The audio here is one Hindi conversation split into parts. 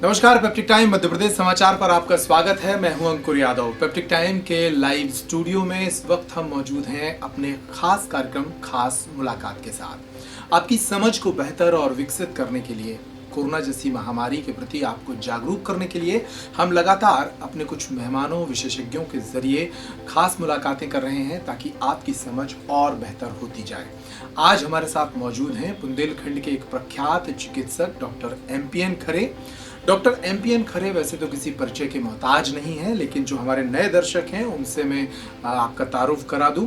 नमस्कार, पेप्टिक टाइम मध्य प्रदेश समाचार पर आपका स्वागत है। मैं हूं अंकुर यादव। पेप्टिक टाइम के लाइव स्टूडियो में इस वक्त हम मौजूद हैं अपने खास कार्यक्रम खास मुलाकात के साथ। आपकी समझ को बेहतर और विकसित करने के लिए, कोरोना जैसी महामारी के प्रति आपको जागरूक करने के लिए हम लगातार अपने कुछ मेहमानों विशेषज्ञों के जरिए खास मुलाकातें कर रहे हैं ताकि आपकी समझ और बेहतर होती जाए। आज हमारे साथ मौजूद हैं बुंदेलखंड के एक प्रख्यात चिकित्सक डॉक्टर एमपीएन खरे। डॉक्टर एमपीएन खरे वैसे तो किसी परिचय के मोहताज नहीं है, लेकिन जो हमारे नए दर्शक हैं उनसे मैं आपका तारुफ करा दूं।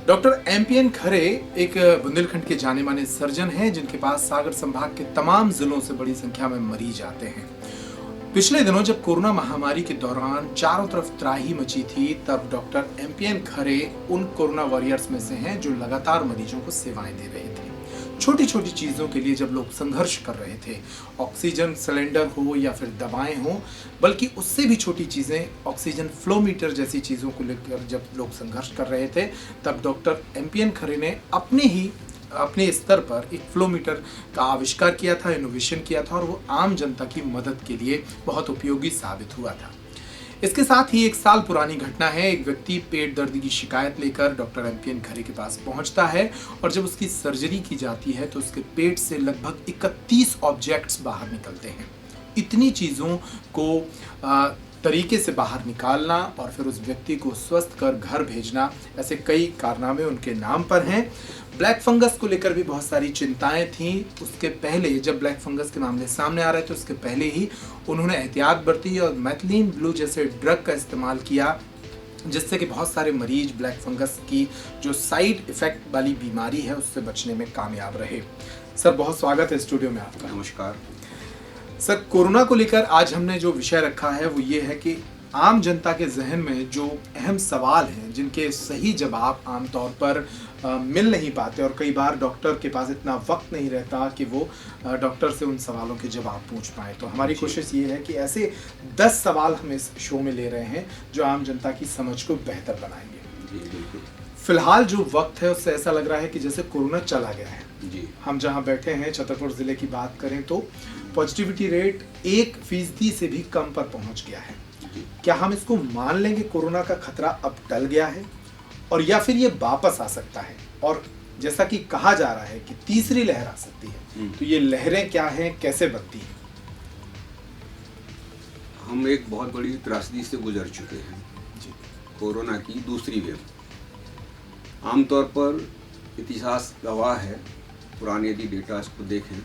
डॉक्टर एमपीएन खरे एक बुंदेलखंड के जाने माने सर्जन हैं जिनके पास सागर संभाग के तमाम जिलों से बड़ी संख्या में मरीज आते हैं। पिछले दिनों जब कोरोना महामारी के दौरान चारों तरफ त्राही मची थी, तब डॉक्टर एमपीएन खरे उन कोरोना वॉरियर्स में से हैं जो लगातार मरीजों को सेवाएं दे रहे थे। छोटी छोटी चीज़ों के लिए जब लोग संघर्ष कर रहे थे, ऑक्सीजन सिलेंडर हो या फिर दवाएं हो, बल्कि उससे भी छोटी चीज़ें ऑक्सीजन फ्लोमीटर जैसी चीज़ों को लेकर जब लोग संघर्ष कर रहे थे, तब डॉक्टर एमपीएन खरे ने अपने स्तर पर एक फ्लोमीटर का आविष्कार किया था, इनोवेशन किया था, और वो आम जनता की मदद के लिए बहुत उपयोगी साबित हुआ था। इसके साथ ही एक साल पुरानी घटना है। एक व्यक्ति पेट दर्द की शिकायत लेकर डॉक्टर एमपीएन खरे के पास पहुंचता है और जब उसकी सर्जरी की जाती है तो उसके पेट से लगभग 31 ऑब्जेक्ट्स बाहर निकलते हैं। इतनी चीज़ों को तरीके से बाहर निकालना और फिर उस व्यक्ति को स्वस्थ कर घर भेजना, ऐसे कई कारनामे उनके नाम पर हैं। ब्लैक फंगस को लेकर भी बहुत सारी चिंताएं थीं। उसके पहले जब ब्लैक फंगस के मामले सामने आ रहे थे, उसके पहले ही उन्होंने एहतियात बरती और मैथिलीन ब्लू जैसे ड्रग का इस्तेमाल किया, जिससे कि बहुत सारे मरीज ब्लैक फंगस की जो साइड इफेक्ट वाली बीमारी है उससे बचने में कामयाब रहे। सर, बहुत स्वागत है स्टूडियो में आपका। नमस्कार सर, कोरोना को लेकर आज हमने जो विषय रखा है वो ये है कि आम जनता के जहन में जो अहम सवाल हैं जिनके सही जवाब आमतौर पर मिल नहीं पाते, और कई बार डॉक्टर के पास इतना वक्त नहीं रहता कि वो डॉक्टर से उन सवालों के जवाब पूछ पाए। तो हमारी कोशिश ये है कि ऐसे 10 सवाल हम इस शो में ले रहे हैं जो आम जनता की समझ को बेहतर बनाएंगे। फिलहाल जो वक्त है उससे ऐसा लग रहा है कि जैसे कोरोना चला गया है। हम जहाँ बैठे हैं छतरपुर जिले की बात करें तो पॉजिटिविटी रेट 1% से भी कम पर पहुंच गया है। क्या हम इसको मान लेंगे कोरोना का खतरा अब टल गया है, और या फिर ये वापस आ सकता है? और जैसा कि कहा जा रहा है कि तीसरी लहर आ सकती है, तो ये लहरें क्या हैं, कैसे बनती हैं? हम एक बहुत बड़ी त्रासदी से गुजर चुके हैं जी। कोरोना की दूसरी वेव। आमतौर पर इतिहास गवाह है, पुराने यदि डेटा इसको देखें,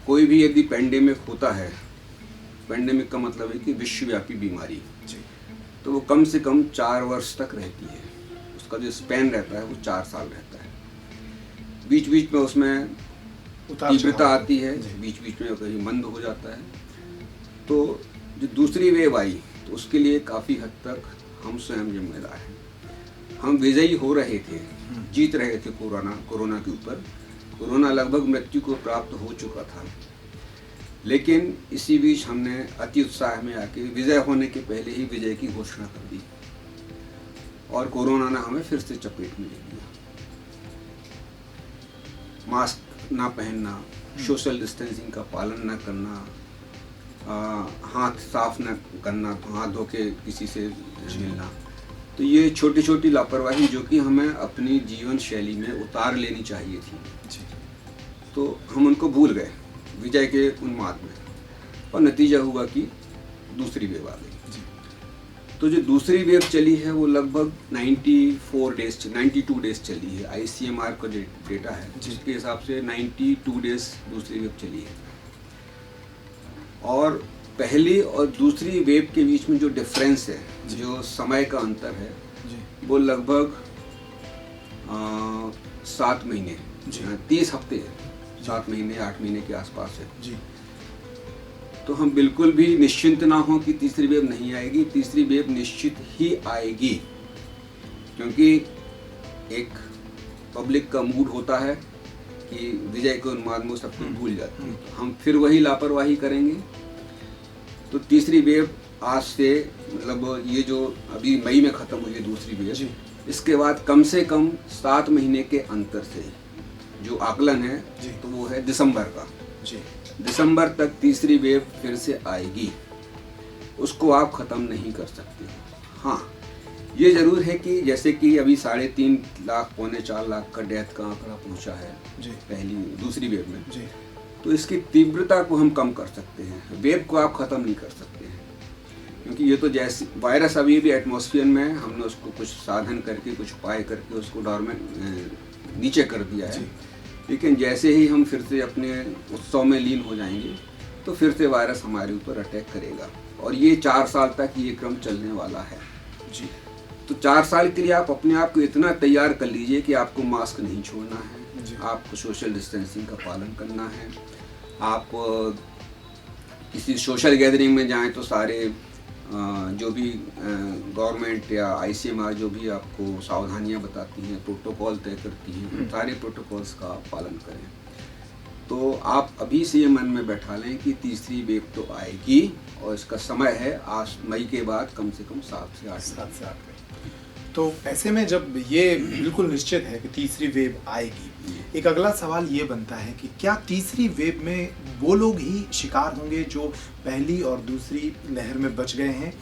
कोई भी यदि पेंडेमिक होता है, पेंडेमिक का मतलब है कि विश्वव्यापी बीमारी, तो वो कम से कम 4 वर्ष तक रहती है। उसका जो स्पैन रहता है वो 4 साल रहता है। बीच बीच में उसमें तीव्रता आती है, बीच बीच में कहीं मंद हो जाता है। तो जो दूसरी वेव आई तो उसके लिए काफ़ी हद तक हम स्वयं जिम्मेदार हैं। हम विजयी हो रहे थे, जीत रहे थे कोरोना के ऊपर। कोरोना लगभग मृत्यु को प्राप्त हो चुका था, लेकिन इसी बीच हमने अति उत्साह में आके विजय होने के पहले ही विजय की घोषणा कर दी और कोरोना ने हमें फिर से चपेट में ले लिया। मास्क ना पहनना, सोशल डिस्टेंसिंग का पालन न करना, हाथ साफ न करना, हाथ धो के किसी से मिलना, तो ये छोटी छोटी लापरवाही जो कि हमें अपनी जीवन शैली में उतार लेनी चाहिए थी, तो हम उनको भूल गए विजय के उन्माद में, और नतीजा हुआ कि दूसरी वेव आ गई। तो जो दूसरी वेव चली है वो लगभग 92 डेज चली है। ICMR का जो डेटा है जिसके हिसाब से 92 डेज दूसरी वेव चली है। और पहली और दूसरी वेव के बीच में जो डिफरेंस है, जो समय का अंतर है, वो लगभग 7 महीने, 30 हफ्ते है, 7 महीने 8 महीने के आसपास है जी। तो हम बिल्कुल भी निश्चिंत ना हो कि तीसरी वेव नहीं आएगी। तीसरी वेव निश्चित ही आएगी, क्योंकि एक पब्लिक का मूड होता है कि विजय के उन्माद में सब कुछ भूल जाते हैं। तो हम फिर वही लापरवाही करेंगे। तो तीसरी वेव आज से मतलब ये जो अभी मई में ख़त्म हुई है दूसरी वेव, इसके बाद कम से कम 7 महीने के अंतर से जो आकलन है तो वो है दिसंबर का जी। दिसंबर तक तीसरी वेव फिर से आएगी, उसको आप ख़त्म नहीं कर सकते। हाँ, ये ज़रूर है कि जैसे कि अभी 3.5 लाख पौने 4 लाख का डेथ का आंकड़ा पहुंचा है जी दूसरी वेव में जी। तो इसकी तीव्रता को हम कम कर सकते हैं, वेव को आप ख़त्म नहीं कर सकते हैं, क्योंकि ये तो जैसे वायरस अभी भी एटमॉस्फेयर में है, हमने उसको कुछ साधन करके कुछ उपाय करके उसको डॉर्मेंट नीचे कर दिया है। लेकिन जैसे ही हम फिर से अपने उत्सव में लीन हो जाएंगे तो फिर से वायरस हमारे ऊपर अटैक करेगा, और ये 4 साल तक ये क्रम चलने वाला है जी। तो 4 साल के लिए आप अपने आप को इतना तैयार कर लीजिए कि आपको मास्क नहीं छोड़ना है, आपको सोशल डिस्टेंसिंग का पालन करना है। आप किसी सोशल गैदरिंग में जाएं तो सारे जो भी गवर्नमेंट या आईसीएमआर जो भी आपको सावधानियां बताती हैं, प्रोटोकॉल तय करती हैं, सारे प्रोटोकॉल्स का आप पालन करें। तो आप अभी से ये मन में बैठा लें कि तीसरी वेव तो आएगी, और इसका समय है आज मई के बाद कम से कम 7 से 8 तो ऐसे में जब ये बिल्कुल निश्चित है कि तीसरी वेव आएगी, एक अगला सवाल ये बनता है कि क्या तीसरी वेव में वो लोग ही शिकार होंगे जो पहली और दूसरी लहर में बच गए हैं?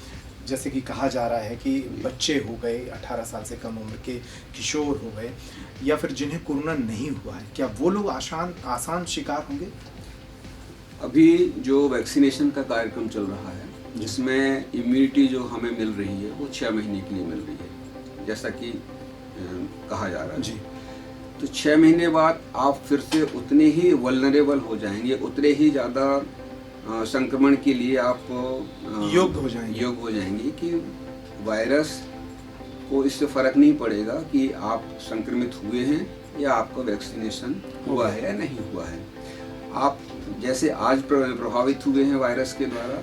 जैसे कि कहा जा रहा है कि बच्चे हो गए, 18 साल से कम उम्र के किशोर हो गए, या फिर जिन्हें कोरोना नहीं हुआ है, क्या वो लोग आसान शिकार होंगे? अभी जो वैक्सीनेशन का कार्यक्रम चल रहा है, जिसमें इम्यूनिटी जो हमें मिल रही है वो 6 महीने के लिए मिल रही है, जैसा कि कहा जा रहा है जी। तो 6 महीने बाद आप फिर से उतने ही वल्नरेबल हो जाएंगे, उतने ही ज़्यादा संक्रमण के लिए आप योग्य हो जाएंगे कि वायरस को इससे फ़र्क नहीं पड़ेगा कि आप संक्रमित हुए हैं या आपका वैक्सीनेशन हुआ है या नहीं हुआ है। आप जैसे आज प्रभावित हुए हैं वायरस के द्वारा,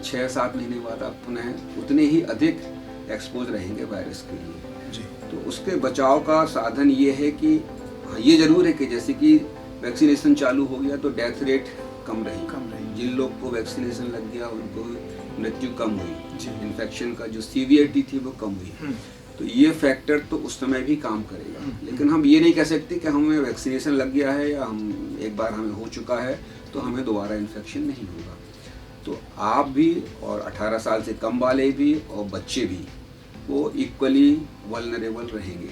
6-7 महीने बाद आप पुनः उतने ही अधिक एक्सपोज रहेंगे वायरस के लिए जी। तो उसके बचाव का साधन ये है कि हाँ, ये ज़रूर है कि जैसे कि वैक्सीनेशन चालू हो गया तो डेथ रेट कम रही। जिन लोग को वैक्सीनेशन लग गया उनको मृत्यु कम हुई, इन्फेक्शन का जो सीवियरिटी थी वो कम हुई। तो ये फैक्टर तो उस समय भी काम करेगा, लेकिन हम ये नहीं कह सकते कि हमें वैक्सीनेशन लग गया है या हम एक बार हमें हो चुका है तो हमें दोबारा इन्फेक्शन नहीं होगा। तो आप भी और 18 साल से कम वाले भी और बच्चे भी वो इक्वली वल्नरेबल रहेंगे।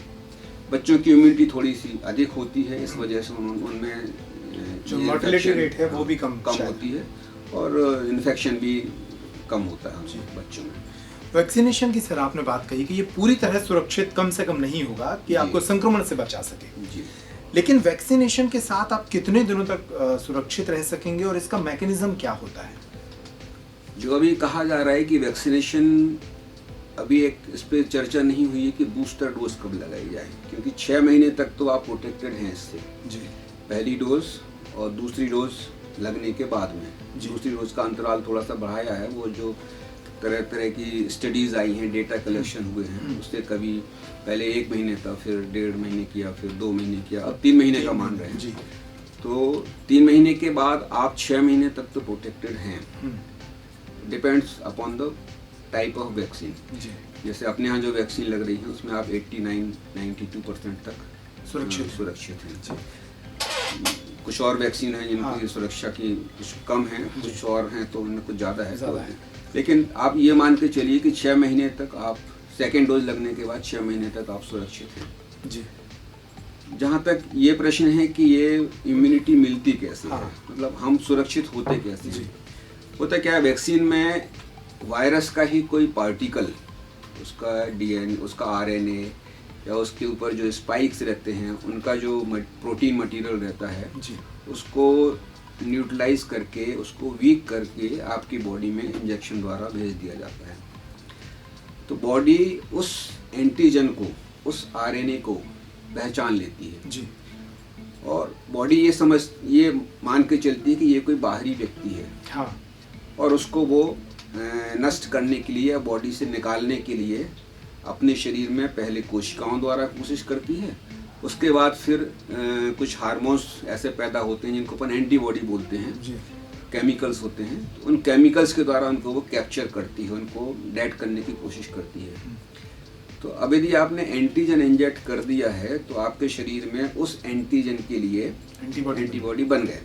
बच्चों की इम्यूनिटी थोड़ी सी अधिक होती है, इस वजह से उनमें जो मोर्टेलिटी रेट है वो भी कम होती है और इन्फेक्शन भी कम होता है बच्चों में। वैक्सीनेशन की सर आपने बात कही कि ये पूरी तरह सुरक्षित कम से कम नहीं होगा कि आपको संक्रमण से बचा सके जी। लेकिन वैक्सीनेशन के साथ आप कितने दिनों तक सुरक्षित रह सकेंगे और इसका मैकेनिज्म क्या होता है? जो अभी कहा जा रहा है कि वैक्सीनेशन अभी एक इस पर चर्चा नहीं हुई है कि बूस्टर डोज कब लगाई जाए, क्योंकि 6 महीने तक तो आप प्रोटेक्टेड हैं इससे जी। पहली डोज और दूसरी डोज लगने के बाद में दूसरी डोज का अंतराल थोड़ा सा बढ़ाया है। वो जो तरह तरह की स्टडीज़ आई हैं, डेटा कलेक्शन हुए हैं, उससे कभी पहले 1 महीने था, फिर 1.5 महीने किया, फिर 2 महीने किया, अब 3 महीने का मान रहे हैं जी। तो 3 महीने के बाद आप 6 महीने तक तो प्रोटेक्टेड हैं। Depends upon the type of vaccine. जैसे अपने यहाँ जो वैक्सीन लग रही है उसमें आप 89-92% तक सुरक्षित हैं। कुछ और वैक्सीन हैं जिनकी सुरक्षा की कुछ कम है, कुछ और हैं तो उनमें कुछ ज़्यादा है। लेकिन आप ये मान के चलिए कि 6 महीने तक आप सेकेंड डोज लगने के बाद 6 महीने तक आप सुरक्षित हैं जी। जहाँ तक ये प्रश्न है कि ये इम्यूनिटी मिलती कैसे है, मतलब हम सुरक्षित होते कैसे हैं। होता क्या है, वैक्सीन में वायरस का ही कोई पार्टिकल, उसका डीएनए, उसका आरएनए या उसके ऊपर जो स्पाइक्स रहते हैं उनका जो प्रोटीन मटेरियल रहता है उसको न्यूट्रलाइज करके, उसको वीक करके आपकी बॉडी में इंजेक्शन द्वारा भेज दिया जाता है। तो बॉडी उस एंटीजन को, उस आरएनए को पहचान लेती है जी। और बॉडी ये मान के चलती है कि ये कोई बाहरी व्यक्ति है। हाँ। और उसको वो नष्ट करने के लिए, बॉडी से निकालने के लिए अपने शरीर में पहले कोशिकाओं द्वारा कोशिश करती है, उसके बाद फिर कुछ हार्मोन्स ऐसे पैदा होते हैं जिनको अपन एंटीबॉडी बोलते हैं जी। केमिकल्स होते हैं, तो उन केमिकल्स के द्वारा उनको वो कैप्चर करती है, उनको डेड करने की कोशिश करती है। तो अब यदि आपने एंटीजन इंजेक्ट कर दिया है तो आपके शरीर में उस एंटीजन के लिए एंटीबॉडी बन गए।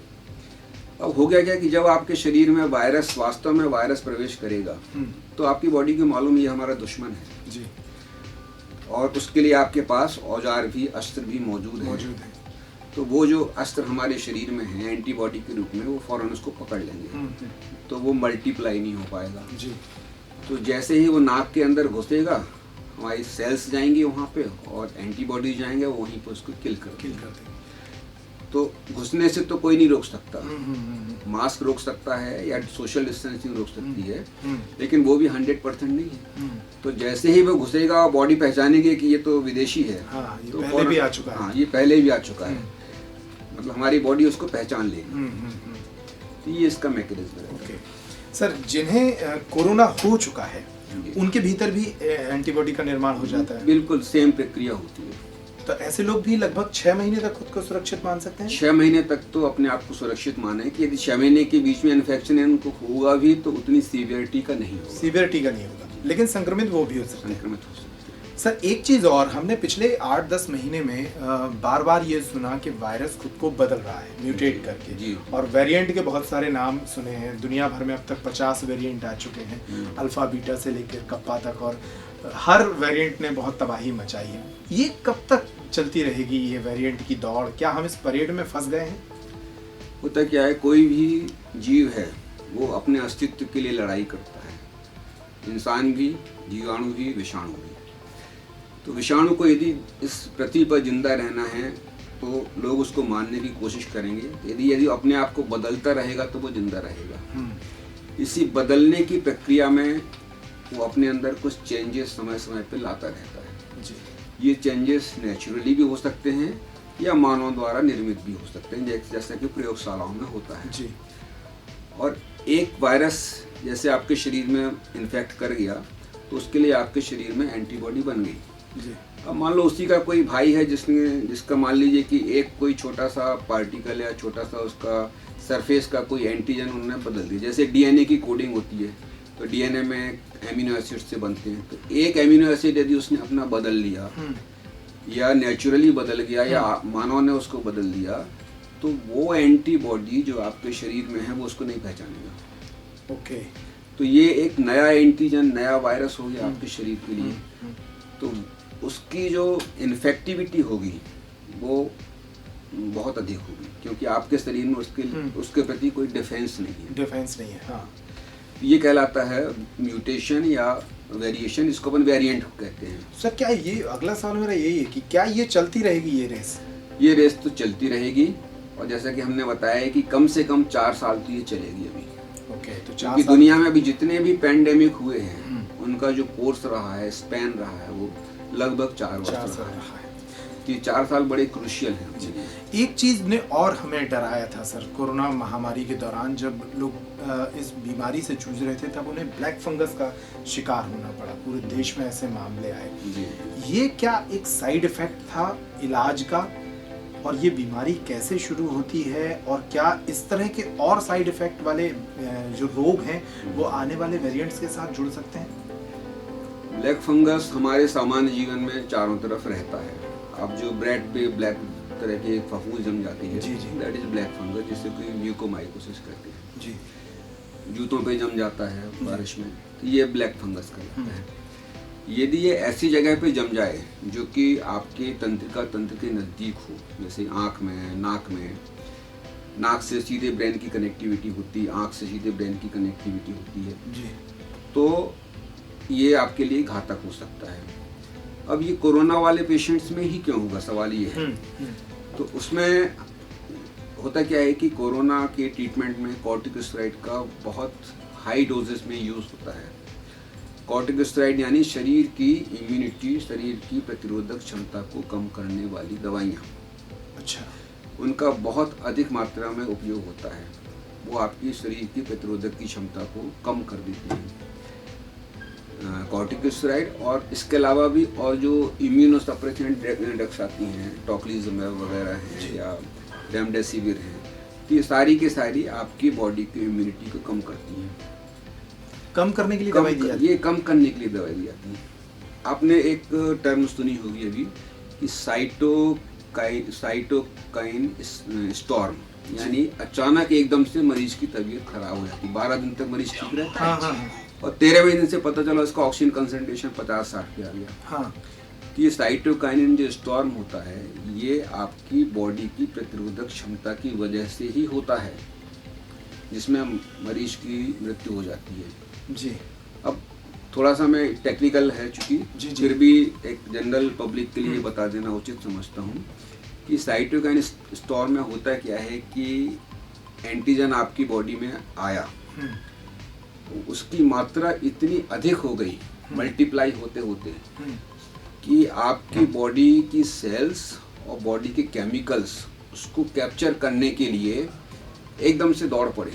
अब हो गया क्या कि जब आपके शरीर में वायरस, वास्तव में वायरस प्रवेश करेगा तो आपकी बॉडी को मालूम ये हमारा दुश्मन है जी, और उसके लिए आपके पास औजार भी, अस्त्र भी मौजूद है। तो वो जो अस्त्र हमारे शरीर में है एंटीबॉडी के रूप में, वो फौरन उसको पकड़ लेंगे, तो वो मल्टीप्लाई नहीं हो पाएगा जी। तो जैसे ही वो नाक के अंदर घुसेगा, हमारी सेल्स जाएंगी वहाँ पे और एंटीबॉडी जाएंगे, वो वहीं पे उसको किल कर देंगे। तो घुसने से तो कोई नहीं रोक सकता, मास्क रोक सकता है या सोशल डिस्टेंसिंग रोक सकती है, लेकिन वो भी 100% नहीं है। तो जैसे ही वो घुसेगा, बॉडी पहचानेगी कि ये तो विदेशी है, तो पहले भी आ चुका है। हाँ, ये पहले भी आ चुका है, मतलब हमारी बॉडी उसको पहचान लेगी। तो ये इसका मैकेनिज्म है। सर, जिन्हें कोरोना हो चुका है उनके भीतर भी एंटीबॉडी का निर्माण हो जाता है? बिल्कुल सेम प्रक्रिया होती है। तो ऐसे लोग भी लगभग 6 महीने तक खुद को सुरक्षित मान सकते हैं? 6 महीने तक तो अपने आप को सुरक्षित माने कि यदि 6 महीने के बीच में इन्फेक्शन इनको हुआ भी तो उतनी सीवियरिटी का नहीं होगा। सीवियरिटी का नहीं होगा, लेकिन संक्रमित वो भी हो सकते हैं। संक्रमित हो सकते हैं। सर, एक चीज़ और, हमने पिछले 8-10 महीने में बार बार ये सुना कि वायरस खुद को बदल रहा है म्यूटेट करके जी। और वेरिएंट के बहुत सारे नाम सुने हैं। दुनिया भर में अब तक 50 वेरिएंट आ चुके हैं, अल्फा बीटा से लेकर कप्पा तक, और हर वेरिएंट ने बहुत तबाही मचाई है। ये कब तक चलती रहेगी ये वेरिएंट की दौड़? क्या हम इस परेड में फंस गए हैं? होता क्या है, कोई भी जीव है वो अपने अस्तित्व के लिए लड़ाई करता है, इंसान भी, जीवाणु भी, विषाणु भी। तो विषाणु को यदि इस पृथ्वी पर जिंदा रहना है तो लोग उसको मारने की कोशिश करेंगे। यदि अपने आप को बदलता रहेगा तो वो जिंदा रहेगा। इसी बदलने की प्रक्रिया में वो अपने अंदर कुछ चेंजेस समय समय पे लाता रहता है जी। ये चेंजेस नेचुरली भी हो सकते हैं या मानव द्वारा निर्मित भी हो सकते हैं, जैसा कि प्रयोगशालाओं में होता है जी। और एक वायरस जैसे आपके शरीर में इन्फेक्ट कर गया तो उसके लिए आपके शरीर में एंटीबॉडी बन गई जी। अब मान लो उसी का कोई भाई है जिसका मान लीजिए कि एक कोई छोटा सा पार्टिकल या छोटा सा उसका सरफेस का कोई एंटीजन उन्होंने बदल दिया। जैसे डीएनए की कोडिंग होती है, तो डीएनए में एमिनो एसिड से बनते हैं, तो एक एमिनो एसिड यदि उसने अपना बदल लिया या नेचुरली बदल गया या मानव ने उसको बदल दिया, तो वो एंटीबॉडी जो आपके शरीर में है वो उसको नहीं पहचानेगा। ओके। तो ये एक नया एंटीजन, नया वायरस हो गया आपके शरीर के लिए। तो उसकी जो इन्फेक्टिविटी होगी वो बहुत अधिक होगी, क्योंकि आपके शरीर में उसके प्रति कोई डिफेंस नहीं है। हाँ। ये कहलाता है म्यूटेशन या वेरिएशन, इसको अपन वेरिएंट कहते हैं। सर, क्या ये अगला सवाल मेरा यही है कि क्या ये चलती रहेगी ये रेस? ये रेस तो चलती रहेगी, और जैसा कि हमने बताया है कि कम से कम 4 साल तो ये चलेगी अभी। ओके। तो क्योंकि दुनिया में अभी जितने भी पैंडेमिक हुए हैं उनका जो कोर्स रहा है, स्पैन रहा है, वो लगभग 4 वर्ष रहा है। तो ये 4 साल बड़े क्रूशियल हैं। एक चीज ने और हमें डराया था सर, कोरोना महामारी के दौरान जब लोग इस बीमारी से जूझ रहे थे तब उन्हें ब्लैक फंगस का शिकार होना पड़ा। पूरे देश में ऐसे मामले आए। ये क्या एक साइड इफेक्ट था इलाज का, और ये बीमारी कैसे शुरू होती है, और क्या इस तरह के और साइड इफेक्ट वाले जो रोग हैं वो आने वाले वेरिएंट्स के साथ जुड़ सकते हैं? ब्लैक फंगस हमारे सामान्य जीवन में चारों तरफ रहता है। अब जो ब्रेड पे ब्लैक तरह के फफूंद जम जाती है, दैट इज ब्लैक फंगस, जिससे कोई म्यूकोमाइकोसिस करते हैं जी। जूतों पे जम जाता है बारिश में, तो ये ब्लैक फंगस कहलाता है। यदि ये ऐसी जगह पे जम जाए जो कि आपके तंत्रिका तंत्र के नज़दीक हो, जैसे आँख में, नाक से सीधे ब्रेन की कनेक्टिविटी होती है, आँख से सीधे ब्रेन की कनेक्टिविटी होती है जी, तो ये आपके लिए घातक हो सकता है। अब ये कोरोना वाले पेशेंट्स में ही क्यों होगा, सवाल ये है। तो उसमें होता क्या है कि कोरोना के ट्रीटमेंट में कॉर्टिकोस्टेरॉइड का बहुत हाई डोजेस में यूज़ होता है। कॉर्टिकोस्टेरॉइड यानी शरीर की इम्यूनिटी, शरीर की प्रतिरोधक क्षमता को कम करने वाली दवाइयाँ। अच्छा। उनका बहुत अधिक मात्रा में उपयोग होता है। वो आपकी शरीर की प्रतिरोधक की क्षमता को कम कर देती है कॉर्टिकोस्टेरॉइड। और इसके अलावा भी और जो इम्यूनोसप्रेसेंट ड्रग्स आती हैं, टोक्लिज़ुमैब वगैरह हैं या रेमडेसिविर हैं, तो ये सारी की सारी आपकी बॉडी की इम्यूनिटी को कम करती हैं। कम करने के लिए दवाई दी जाती है? ये कम करने के लिए दवाई दी जाती है। आपने एक टर्म सुनी होगी अभी कि साइटोकाइन स्टॉर्म। यानी अचानक एकदम से मरीज की तबीयत खराब हो जाती है। 12 दिन तक मरीज ठीक रहता है। हाँ। और 13वें दिन से पता चला उसका ऑक्सीजन कंसंट्रेशन 50-60 पे आ गया। हाँ। तो ये साइटोकाइनिन जो स्टॉर्म होता है, ये आपकी बॉडी की प्रतिरोधक क्षमता की वजह से ही होता है, जिसमें मरीज की मृत्यु हो जाती है। जी। अब थोड़ा सा मैं टेक्निकल है चूंकि, फिर भी एक जनरल पब्लिक के लिए बता देना उचित समझता हूँ कि साइटोकाइनिन स्टॉर्म में होता क्या है कि एंटीजन आपकी बॉडी में आया, उसकी मात्रा इतनी अधिक हो गई, मल्टीप्लाई होते होते, कि आपकी बॉडी की सेल्स और बॉडी के केमिकल्स उसको कैप्चर करने के लिए एकदम से दौड़ पड़े।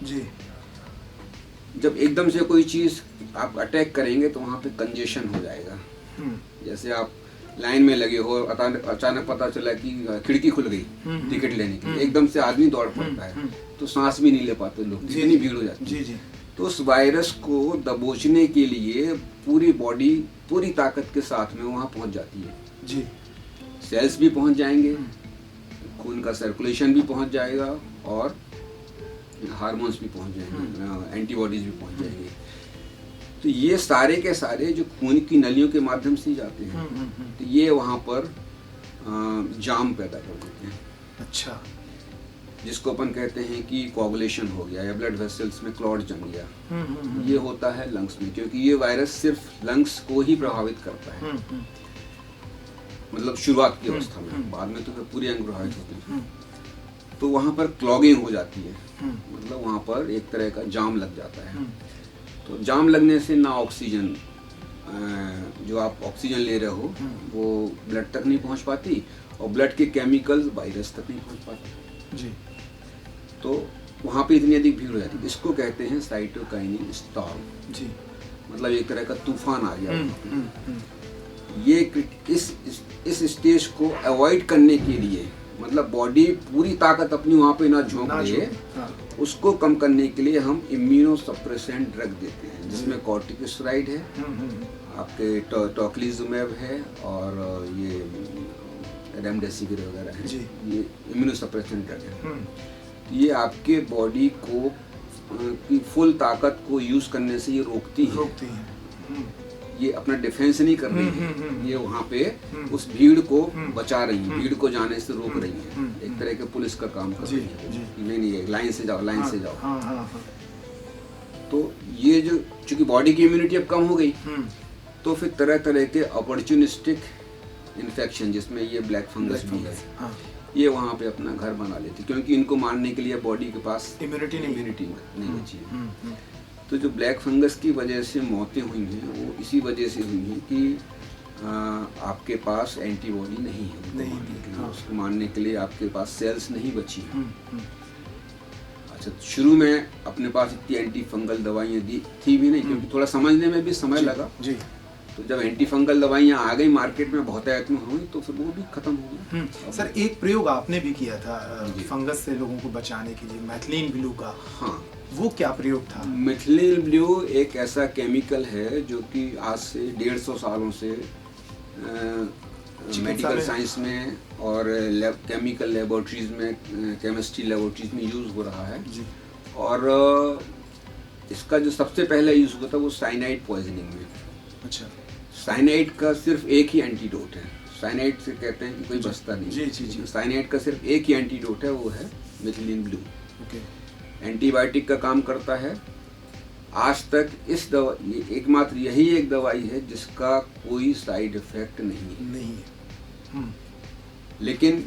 जी। जब एकदम से कोई चीज आप अटैक करेंगे तो वहाँ पे कंजेशन हो जाएगा। जैसे आप लाइन में लगे हो, अचानक पता चला कि खिड़की खुल गई टिकट लेने की, एकदम से आदमी दौड़ पड़ता है, तो सांस भी नहीं ले पाते लोग, इतनी भीड़ हो जाती है। तो उस वायरस को दबोचने के लिए पूरी बॉडी पूरी ताकत के साथ में वहाँ पहुँच जाती है। जी। सेल्स भी पहुँच जाएंगे, खून का सर्कुलेशन भी पहुँच जाएगा, और हार्मोन्स भी पहुँच जाएंगे, एंटीबॉडीज भी पहुँच जाएंगे। तो ये सारे के सारे जो खून की नलियों के माध्यम से जाते हैं, तो ये वहाँ पर जाम पैदा कर देते हैं। अच्छा। जिसको अपन कहते हैं कि कोगुलेशन हो गया, या ब्लड वेसल्स में क्लॉट जम गया। ये होता है लंग्स में, क्योंकि ये वायरस सिर्फ लंग्स को ही प्रभावित करता है, मतलब शुरुआत की अवस्था में। बाद में तो फिर पूरे अंग प्रभावित होते हैं। तो वहाँ पर क्लॉगिंग हो जाती है, मतलब वहाँ पर एक तरह का जाम लग जाता है। तो जाम लगने से ना ऑक्सीजन, जो आप ऑक्सीजन ले रहे हो वो ब्लड तक नहीं पहुँच पाती, और ब्लड के केमिकल्स वायरस तक नहीं पहुँच पाते। जी। तो वहाँ पे इतनी अधिक भीड़ हो जाती है। इसको कहते हैं साइटोकाइनिन स्टॉर्म। जी। मतलब एक तरह का तूफान आ गया। ये इस स्टेज को अवॉइड करने के लिए, मतलब बॉडी पूरी ताकत अपनी वहाँ पे ना झोंक दे, उसको कम करने के लिए हम इम्यूनोसप्रेसेंट ड्रग देते हैं, जिसमें कॉर्टिकोस्टेरॉइड है, आपके टोक्लिजुमेब है, और ये रेमडेसिविर वगैरह है। ये इम्यूनोसप्रेसेंट ड्रग है। ये आपके बॉडी को की फुल ताकत को यूज करने से ये रोकती है। ये अपना डिफेंस नहीं कर रही है, ये वहाँ पे उस भीड़ को बचा रही है, भीड़ को जाने से रोक रही है। एक तरह के पुलिस का काम कर रही है। नहीं, लाइन से जाओ, लाइन से जाओ। तो ये जो चूंकि बॉडी की इम्यूनिटी अब कम हो गई, तो फिर तरह तरह के अपॉर्चुनिस्टिक इन्फेक्शन, जिसमें ये ब्लैक फंगस भी है, ये वहाँ पे अपना घर बना लेती, क्योंकि इनको मारने के लिए बॉडी के पास इम्यूनिटी नहीं बची है। तो जो ब्लैक फंगस की वजह से मौतें हुई हैं, वो इसी वजह से हुई हैं कि आपके पास एंटीबॉडी नहीं है, उसको मारने के लिए आपके पास सेल्स नहीं बची हैं। अच्छा, शुरू में अपने पास इतनी एंटी फंगल दवाइयाँ थी भी नहीं, क्योंकि थोड़ा समझने में भी समय लगा। जी। तो जब एंटी फंगल दवाइयाँ आ गई मार्केट में, बहुत आयत में हुई, तो फिर वो भी खत्म हो गई। सर, एक प्रयोग आपने भी किया था फंगस से लोगों को बचाने के लिए, मैथिलीन ब्लू का। हाँ, वो क्या प्रयोग था? मैथिलीन ब्लू एक ऐसा केमिकल है जो कि आज से 150 सालों से मेडिकल साइंस में और केमिकल लेबोरेटरीज में, केमिस्ट्री लेबोरेटरीज में यूज हो रहा है। जी। और इसका जो सबसे पहले यूज हुआ था वो साइनाइड पॉइजनिंग में। अच्छा। साइनाइड का सिर्फ एक ही एंटीडोट है। साइनाइड से कहते हैं कि कोई बचता नहीं। जी। साइनाइड का सिर्फ एक ही एंटीडोट है, वो है मैथिलीन ब्लू। ओके। एंटीबायोटिक का काम करता है। आज तक इस दवा, एकमात्र यही एक दवाई है जिसका कोई साइड इफेक्ट नहीं है। लेकिन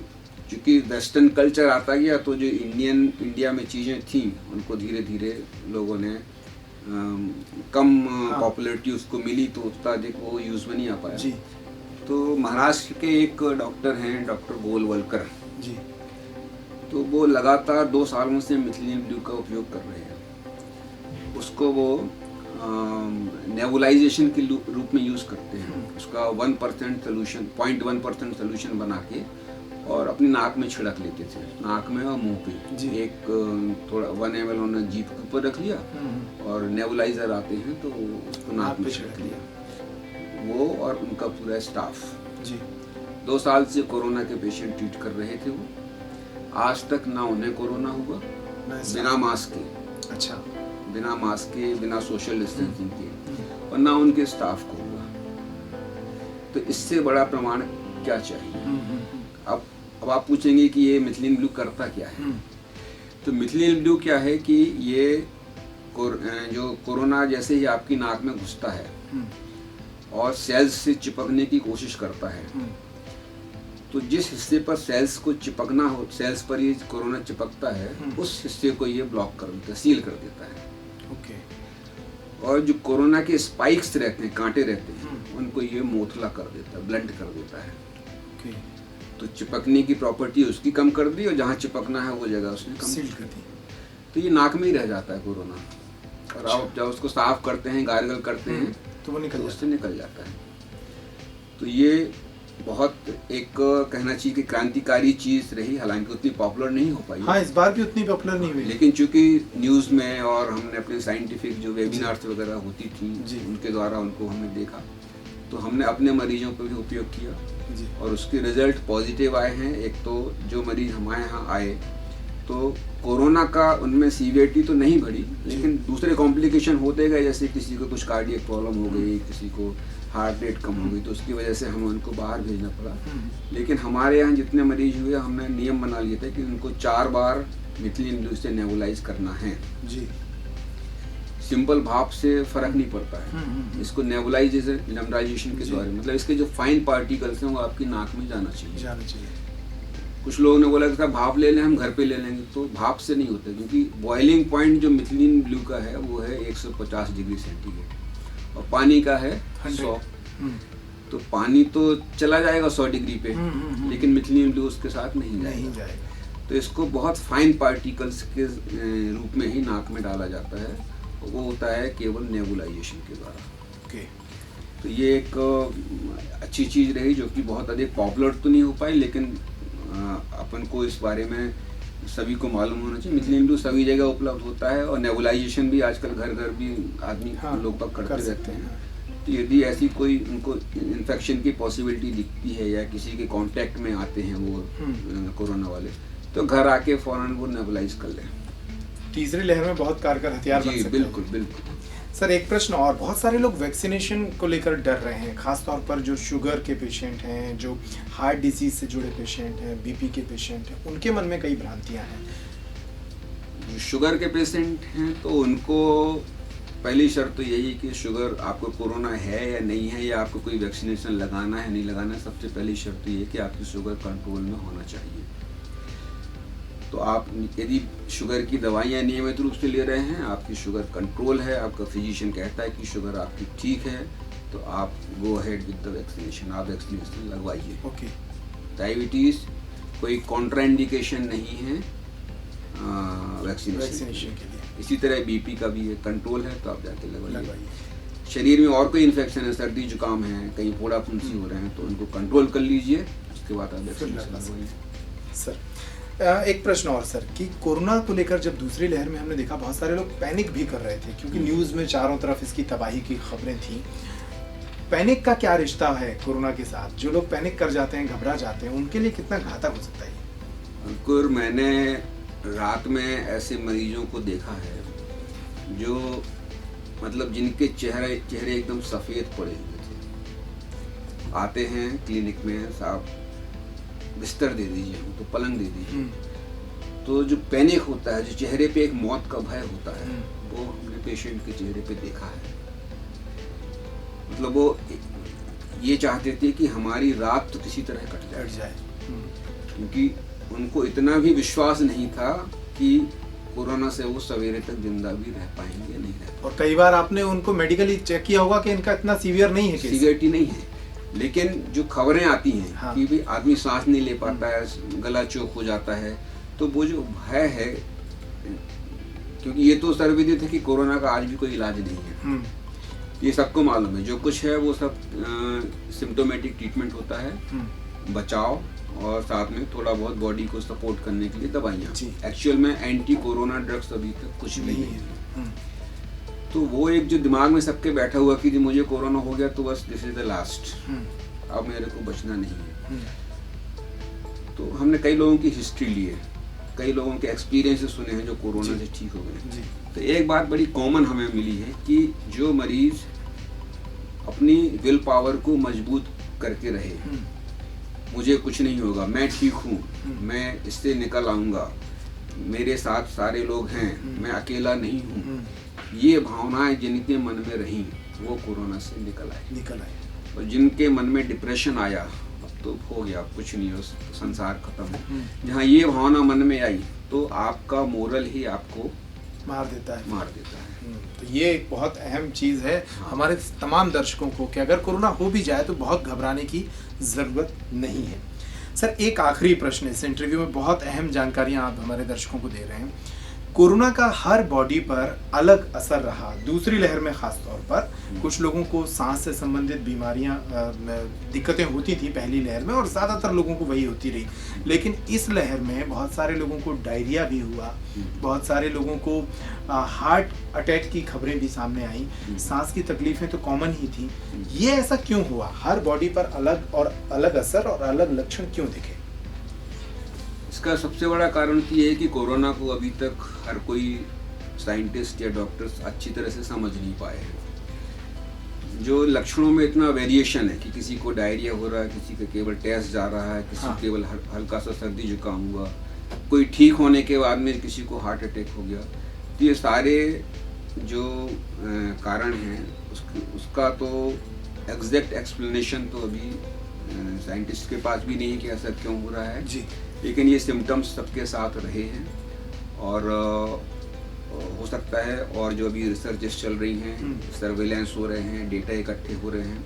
चूंकि वेस्टर्न कल्चर आता गया, तो जो इंडिया में चीज़ें थी, उनको धीरे धीरे लोगों ने कम पॉपुलैरिटी उसको मिली, तो उतना अधिक वो यूज में नहीं आ पाया। जी। तो महाराष्ट्र के एक डॉक्टर हैं, डॉक्टर गोलवलकर जी, तो वो लगातार 2 सालों से मैथिलीन ब्लू का उपयोग कर रहे हैं। उसको वो नेबुलाइजेशन के रूप में यूज करते हैं। उसका 1% सोल्यूशन, 0.1% सोल्यूशन बना के और अपनी नाक में छिड़क लेते थे, नाक में और मुंह पे। एक थोड़ा 1 ml उन्होंने जीभ के ऊपर रख लिया, और नेबुलाइजर आते हैं तो उसको नाक में छिड़क लिया, वो और उनका पूरा स्टाफ। जी। 2 साल से कोरोना के पेशेंट ट्रीट कर रहे थे वो। आज तक ना उन्हें कोरोना हुआ बिना मास्क के। अच्छा। बिना मास्क के, बिना सोशल डिस्टेंसिंग के, और ना उनके स्टाफ को हुआ। तो इससे बड़ा प्रमाण क्या चाहिए? अब आप पूछेंगे कि ये मिथिलीन ब्लू करता क्या है? तो मिथिलीन ब्लू क्या है कि ये जो कोरोना जैसे ही आपकी नाक में घुसता है और सेल्स से चिपकने की कोशिश करता है, तो जिस हिस्से पर सेल्स को चिपकना हो, सेल्स पर ये कोरोना चिपकता है, उस हिस्से को ये ब्लॉक कर देता है, सील कर देता है। ओके। और जो कोरोना के स्पाइक्स रहते हैं, कांटे रहते हैं, उनको ये मोथला कर देता है, ब्लंट कर देता है। ओके। तो चिपकने की प्रॉपर्टी उसकी कम कर दी और जहाँ चिपकना है वो जगह उसने कम सील कर दी। तो ये नाक में ही रह जाता है कोरोना। और आप जब उसको साफ करते हैं, गार्गल करते हैं, तो वो उससे निकल जाता है। तो ये बहुत एक कहना चाहिए कि क्रांतिकारी चीज रही, हालांकि उतनी पॉपुलर नहीं हो पाई। हाँ, इस बार भी उतनी पॉपुलर नहीं हुई, लेकिन चूंकि न्यूज में और हमने अपने साइंटिफिक जो वेबिनार्स वगैरह होती थी उनके द्वारा उनको हमने देखा, तो हमने अपने मरीजों पर भी उपयोग किया और उसके रिजल्ट पॉजिटिव आए हैं। एक तो जो मरीज हमारे यहाँ आए तो कोरोना का उनमें सीवियरिटी तो नहीं बढ़ी, लेकिन दूसरे कॉम्प्लिकेशन होते गए, जैसे किसी को कुछ कार्डियक प्रॉब्लम हो गई, किसी को हार्ट रेट कम हो गई, तो उसकी वजह से हमें उनको बाहर भेजना पड़ा। लेकिन हमारे यहाँ जितने मरीज हुए, हमने नियम बना लिए थे कि उनको 4 बार मिथिलीन ब्लू से नेबुलाइज करना है जी। सिंपल भाप से फर्क नहीं पड़ता है, इसको नेबुलाइजेशन के द्वारा, मतलब इसके जो फाइन पार्टिकल्स हैं वो आपकी नाक में जाना चाहिए। कुछ लोगों ने बोला कि साहब भाप ले लें, हम घर पे ले लेंगे, तो भाप से नहीं होता, क्योंकि बॉइलिंग पॉइंट जो मिथिलीन ब्लू का है वो है 150 डिग्री सेंटीग्रेड और पानी का है 100। तो पानी तो चला जाएगा 100 डिग्री पे, लेकिन मिथिलीन ब्लू उसके साथ नहीं जाएगा। तो इसको बहुत फाइन पार्टिकल्स के रूप में ही नाक में डाला जाता है, वो होता है केवल नेबुलाइजेशन के द्वारा। तो ये एक अच्छी चीज़ रही जो कि बहुत अधिक पॉपुलर तो नहीं हो पाई, लेकिन अपन को इस बारे में सभी को मालूम होना चाहिए। मिथिलीन ब्लू सभी जगह उपलब्ध होता है और नेबुलाइजेशन भी आजकल घर घर भी आदमी लोग करते रहते हैं। तो यदि ऐसी कोई उनको इन्फेक्शन की पॉसिबिलिटी दिखती है या किसी के कांटेक्ट में आते हैं वो कोरोना वाले, तो घर आके फौरन वो नेबुलाइज कर लें। तीसरी लहर में बहुत कारगर हथियार बन सकते हैं। बिल्कुल बिल्कुल। सर, एक प्रश्न और, बहुत सारे लोग वैक्सीनेशन को लेकर डर रहे हैं, खासतौर पर जो शुगर के पेशेंट हैं, जो हार्ट डिजीज से जुड़े पेशेंट हैं, बीपी के पेशेंट हैं, उनके मन में कई भ्रांतियां हैं। जो शुगर के पेशेंट हैं तो उनको पहली शर्त तो यही कि शुगर आपको कोरोना है या नहीं है, या आपको कोई वैक्सीनेशन लगाना है नहीं लगाना है। सबसे पहली शर्त तो ये कि आपकी शुगर कंट्रोल में होना चाहिए। तो आप यदि शुगर की दवाइयाँ नियमित रूप से ले रहे हैं, आपकी शुगर कंट्रोल है, आपका फिजिशियन कहता है कि शुगर आपकी ठीक है, तो आप go ahead with the vaccination, आप वैक्सीनेशन लगवाइए। ओके। डायबिटीज़ कोई कॉन्ट्राइंडिकेशन नहीं है वैक्सीनेशन के लिए। इसी तरह बीपी का भी कंट्रोल है, तो आप जाके लगवाइए। शरीर में और कोई इन्फेक्शन है, सर्दी जुकाम है, कहीं फोड़ा फुंसी हो रहे हैं, तो उनको कंट्रोल कर लीजिए, उसके बाद आप वैक्सीनेशन लगवाइए। सर, एक प्रश्न और सर, कि कोरोना को लेकर जब दूसरी लहर में हमने देखा बहुत सारे लोग पैनिक भी कर रहे थे, क्योंकि न्यूज़ में चारों तरफ इसकी तबाही की खबरें थी। पैनिक का क्या रिश्ता है कोरोना के साथ? जो लोग पैनिक कर जाते हैं, घबरा जाते हैं, उनके लिए कितना घातक हो सकता है? अंकुर, मैंने रात में ऐसे मरीजों को देखा है जो मतलब जिनके चेहरे एकदम सफ़ेद पड़े हुए थे। आते हैं क्लिनिक में, साहब बिस्तर दे दीजिए, तो पलंग दे दीजिए। तो जो पैनिक होता है, जो चेहरे पे एक मौत का भय होता है, वो हमने पेशेंट के चेहरे पे देखा है। मतलब वो ये चाहते थे कि हमारी रात तो किसी तरह कट जाए, क्योंकि उनको इतना भी विश्वास नहीं था कि कोरोना से वो सवेरे तक जिंदा भी रह पाएंगे या नहीं रह पाएंगे। और कई बार आपने उनको मेडिकली चेक किया होगा कि इनका इतना सीवियर नहीं है, सीवियरिटी नहीं है, लेकिन जो खबरें आती हैं कि भी आदमी सांस नहीं ले पाता है, गला चोक हो जाता है, तो वो जो भय है, क्योंकि ये तो सर्वविदित है कि कोरोना का आज भी कोई इलाज नहीं है, ये सबको मालूम है। जो कुछ है वो सब सिम्टोमेटिक ट्रीटमेंट होता है, बचाव और साथ में थोड़ा बहुत बॉडी को सपोर्ट करने के लिए दवाइयाँ। एक्चुअल में एंटी कोरोना ड्रग्स अभी तक कुछ भी नहीं है। तो वो एक जो दिमाग में सबके बैठा हुआ कि मुझे कोरोना हो गया तो बस दिस इज द लास्ट, अब मेरे को बचना नहीं है। तो हमने कई लोगों की हिस्ट्री ली है कई लोगों के एक्सपीरियंसेस सुने हैं जो कोरोना से ठीक हो गए। जी। तो एक बात बड़ी कॉमन हमें मिली है कि जो मरीज अपनी विल पावर को मजबूत करके रहे, मुझे कुछ नहीं होगा, मैं ठीक हूँ, मैं इससे निकल आऊँगा, मेरे साथ सारे लोग हैं, मैं अकेला नहीं हूँ, ये भावनाएं जिनके मन में रहीं वो कोरोना से निकल आए। और जिनके मन में डिप्रेशन आया, अब तो हो गया, कुछ नहीं हो, संसार खत्म है, जहाँ ये भावना मन में आई तो आपका मोरल ही आपको मार देता है। तो ये एक बहुत अहम चीज़ है हमारे तमाम दर्शकों को कि अगर कोरोना हो भी जाए तो बहुत घबराने की ज़रूरत नहीं है। सर, एक आखिरी प्रश्न, इस इंटरव्यू में बहुत अहम जानकारियां आप हमारे दर्शकों को दे रहे हैं। कोरोना का हर बॉडी पर अलग असर रहा, दूसरी लहर में खास तौर पर कुछ लोगों को सांस से संबंधित बीमारियां दिक्कतें होती थी पहली लहर में, और ज़्यादातर लोगों को वही होती रही। लेकिन इस लहर में बहुत सारे लोगों को डायरिया भी हुआ, बहुत सारे लोगों को हार्ट अटैक की खबरें भी सामने आई, सांस की तकलीफें तो कॉमन ही थी। ये ऐसा क्यों हुआ? हर बॉडी पर अलग असर और अलग लक्षण क्यों दिखे? इसका सबसे बड़ा कारण तो ये है कि कोरोना को अभी तक हर कोई साइंटिस्ट या डॉक्टर्स अच्छी तरह से समझ नहीं पाए हैं। जो लक्षणों में इतना वेरिएशन है कि किसी को डायरिया हो रहा है, किसी का केवल टेस्ट जा रहा है, किसी को केवल हल्का सा सर्दी जुकाम हुआ, कोई ठीक होने के बाद में किसी को हार्ट अटैक हो गया। तो ये सारे जो कारण हैं उसका तो एग्जैक्ट एक्सप्लेनेशन तो अभी साइंटिस्ट के पास भी नहीं है कि ऐसा क्यों हो रहा है जी। लेकिन ये सिम्टम्स सबके साथ रहे हैं और हो सकता है, और जो अभी रिसर्चेस चल रही हैं, सर्वेलेंस हो रहे हैं, डेटा इकट्ठे हो रहे हैं,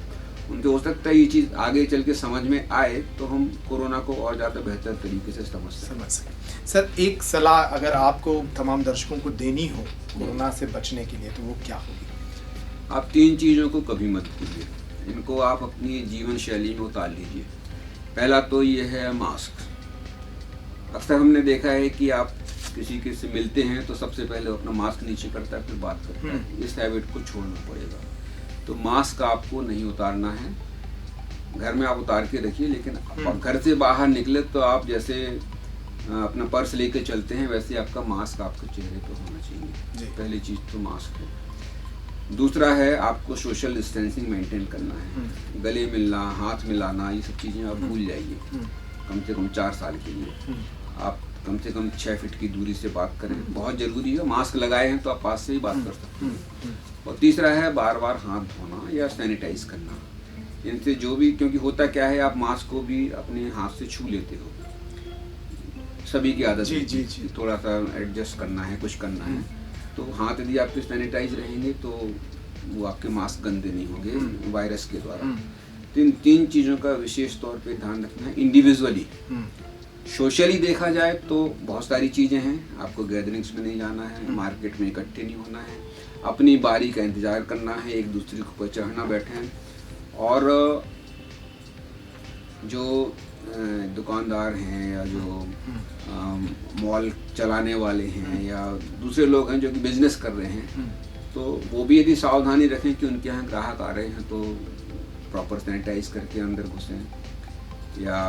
उनके हो सकता है ये चीज़ आगे चल के समझ में आए तो हम कोरोना को और ज़्यादा बेहतर तरीके से समझ सकें। सर, एक सलाह अगर आपको तमाम दर्शकों को देनी हो कोरोना से बचने के लिए तो वो क्या होगी? आप 3 चीज़ों को कभी मत भूलिए, इनको आप अपनी जीवन शैली में उतार लीजिए। पहला तो ये है मास्क। अक्सर हमने देखा है कि आप किसी के से मिलते हैं तो सबसे पहले अपना मास्क नीचे करता है, फिर बात करता है। इस हैबिट को छोड़ना पड़ेगा। तो मास्क आपको नहीं उतारना है, घर में आप उतार के रखिए, लेकिन घर से बाहर निकले तो आप जैसे अपना पर्स लेके चलते हैं वैसे आपका मास्क आपके चेहरे पर होना चाहिए। पहली चीज़ तो मास्क है। दूसरा है आपको सोशल डिस्टेंसिंग मेंटेन करना है। गले मिलना, हाथ मिलाना, ये सब चीज़ें आप भूल जाइए कम से कम 4 साल के लिए। आप कम से कम 6 फीट की दूरी से बात करें, बहुत ज़रूरी है। मास्क लगाए हैं तो आप पास से ही बात कर सकते हैं। और तीसरा है बार बार हाथ धोना या सैनिटाइज करना। इनसे जो भी, क्योंकि होता क्या है, आप मास्क को भी अपने हाथ से छू लेते हो, सभी की आदत है, थोड़ा सा एडजस्ट करना है, कुछ करना है, तो हाथ यदि आपके सैनिटाइज रहेंगे तो वो आपके मास्क गंदे नहीं होंगे वायरस के द्वारा। तो इन 3 चीज़ों का विशेष तौर पे ध्यान रखना है। इंडिविजुअली, सोशली देखा जाए तो बहुत सारी चीज़ें हैं। आपको गैदरिंग्स में नहीं जाना है, मार्केट में इकट्ठे नहीं होना है, अपनी बारी का इंतज़ार करना है, एक दूसरे को चढ़ना बैठे। और जो दुकानदार हैं या जो मॉल चलाने वाले हैं या दूसरे लोग हैं जो कि बिजनेस कर रहे हैं, तो वो भी यदि सावधानी रखें कि उनके यहाँ ग्राहक आ रहे हैं तो प्रॉपर सैनिटाइज करके अंदर घुसें या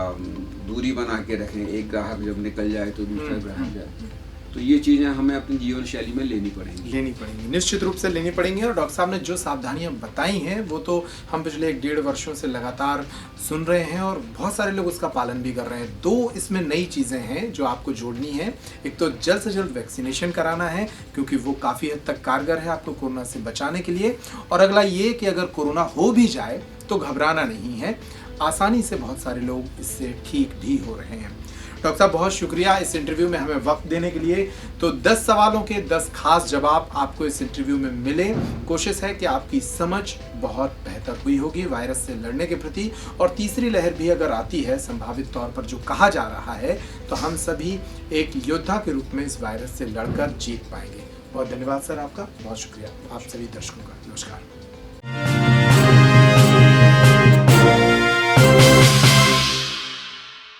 दूरी बना के रखें। एक ग्राहक जब निकल जाए तो दूसरा ग्राहक जाए। तो ये चीज़ें हमें अपनी जीवन शैली में लेनी पड़ेंगी, निश्चित रूप से लेनी पड़ेंगी। और डॉक्टर साहब ने जो सावधानियां बताई हैं वो तो हम पिछले 1-1.5 वर्षों से लगातार सुन रहे हैं और बहुत सारे लोग उसका पालन भी कर रहे हैं। 2 इसमें नई चीज़ें हैं जो आपको जोड़नी है। एक तो जल्द से जल्द वैक्सीनेशन कराना है क्योंकि वो काफ़ी हद तक कारगर है आपको कोरोना से बचाने के लिए। और अगला ये कि अगर कोरोना हो भी जाए तो घबराना नहीं है, आसानी से बहुत सारे लोग इससे ठीक भी हो रहे हैं। डॉक्टर साहब, बहुत शुक्रिया इस इंटरव्यू में हमें वक्त देने के लिए। तो 10 सवालों के 10 खास जवाब आपको इस इंटरव्यू में मिले। कोशिश है कि आपकी समझ बहुत बेहतर हुई होगी वायरस से लड़ने के प्रति। और तीसरी लहर भी अगर आती है संभावित तौर पर जो कहा जा रहा है, तो हम सभी एक योद्धा के रूप में इस वायरस से लड़कर जीत पाएंगे। बहुत धन्यवाद सर आपका, बहुत शुक्रिया आप सभी दर्शकों का। नमस्कार।